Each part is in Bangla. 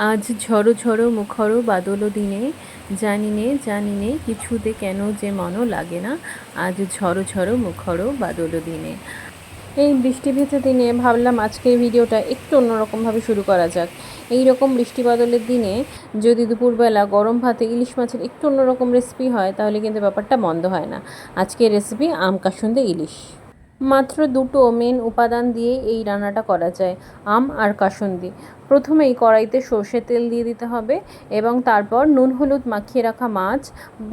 আজ ঝড়ো ঝড়ো মুখরো বাদল দিনে জানি নে কিছুতে কেন যে মনও লাগে না। আজ ঝড়ো ঝড়ো মুখরো বাদল দিনে। এই বৃষ্টি ভেজা দিনে ভাবলাম আজকের ভিডিওটা একটু অন্যরকমভাবে শুরু করা যাক। এই রকম বৃষ্টি বাদলের দিনে যদি দুপুরবেলা গরম ভাতে ইলিশ মাছের একটু অন্যরকম রেসিপি হয় তাহলে কিন্তু ব্যাপারটা মন্দ হয় না। আজকের রেসিপি আম কাসুন্দে ইলিশ। মাত্র দুটো মেন উপাদান দিয়ে এই রান্নাটা করা যায়, আম আর কাসুন্দি। প্রথমেই কড়াইতে সর্ষের তেল দিয়ে দিতে হবে এবং তারপর নুন হলুদ মাখিয়ে রাখা মাছ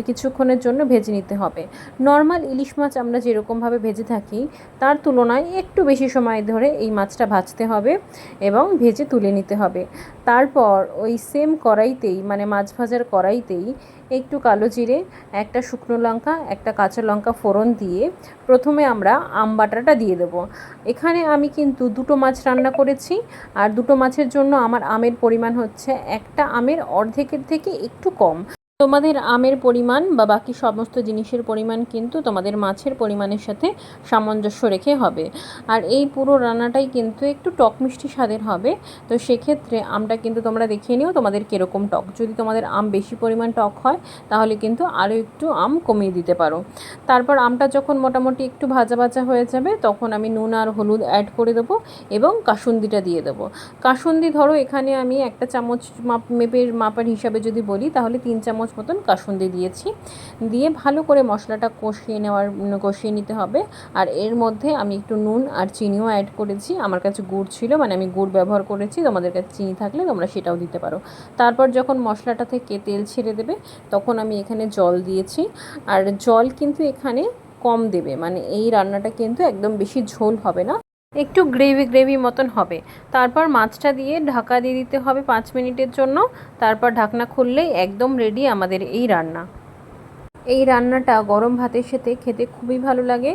কিছুক্ষণের জন্য ভেজে নিতে হবে। নর্মাল ইলিশ মাছ আমরা যেরকমভাবে ভেজে থাকি তার তুলনায় একটু বেশি সময় ধরে এই মাছটা ভাজতে হবে এবং ভেজে তুলে নিতে হবে। তারপর ওই সেম কড়াইতেই মানে মাছ ভাজার কড়াইতেই একটু কালো জিরে, একটা শুকনো লঙ্কা, একটা কাঁচা লঙ্কা ফোড়ন দিয়ে প্রথমে আমরা আম বাটাটা দিয়ে দেবো। এখানে আমি কিন্তু দুটো মাছ রান্না করেছি, আর দুটো মাছের জন্য আমার আমের পরিমাণ হচ্ছে একটা আমের অর্ধেকের থেকে একটু কম। তোমাদের আমের পরিমাণ বা বাকি সমস্ত জিনিসের পরিমাণ কিন্তু তোমাদের মাছের পরিমাণের সাথে সামঞ্জস্য রেখে হবে। আর এই পুরো রান্নাটাই কিন্তু একটু টক মিষ্টি স্বাদের হবে। তো সেক্ষেত্রে আমটা কিন্তু তোমরা দেখিয়ে নিও তোমাদের কীরকম টক। যদি তোমাদের আম বেশি পরিমাণ টক হয় তাহলে কিন্তু আরও একটু আম কমিয়ে দিতে পারো। তারপর আমটা যখন মোটামুটি একটু ভাজা ভাজা হয়ে যাবে তখন আমি নুন আর হলুদ অ্যাড করে দেবো এবং কাসুন্দিটা দিয়ে দেবো। কাসুন্দি ধরো এখানে আমি একটা চামচ মাপার হিসাবে যদি বলি তাহলে 3 চামচ মতন কাসুন্দি দিয়েছি। দিয়ে ভালো করে মশলাটা কষিয়ে নিতে হবে। আর এর মধ্যে আমি একটু নুন আর চিনিও অ্যাড করেছি। আমার কাছে গুড় ছিল, মানে আমি গুড় ব্যবহার করেছি। তোমাদের কাছে চিনি থাকলে তোমরা সেটাও দিতে পারো। তারপর যখন মশলাটা থেকে তেল ছেড়ে দেবে তখন আমি এখানে জল দিয়েছি। আর জল কিন্তু এখানে কম দেবে, মানে এই রান্নাটা কিন্তু একদম বেশি ঝোল হবে না, একটু গ্রেভি মতন হবে। তারপর মাছটা দিয়ে ঢাকা দিয়ে দিতে হবে 5 মিনিটের জন্য। তারপর ঢাকনা খুললেই একদম রেডি আমাদের এই রান্না। এই রান্নাটা গরম ভাতের সাথে খেতে খুবই ভালো লাগে।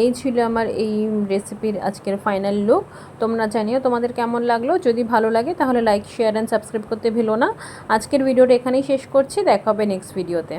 এই ছিল আমার এই রেসিপির আজকের ফাইনাল লুক। তোমরা জানিও তোমাদের কেমন লাগলো। যদি ভালো লাগে তাহলে লাইক, শেয়ার অ্যান্ড সাবস্ক্রাইব করতে ভুলো না। আজকের ভিডিওটা এখানেই শেষ করছি, দেখা হবে নেক্সট ভিডিওতে।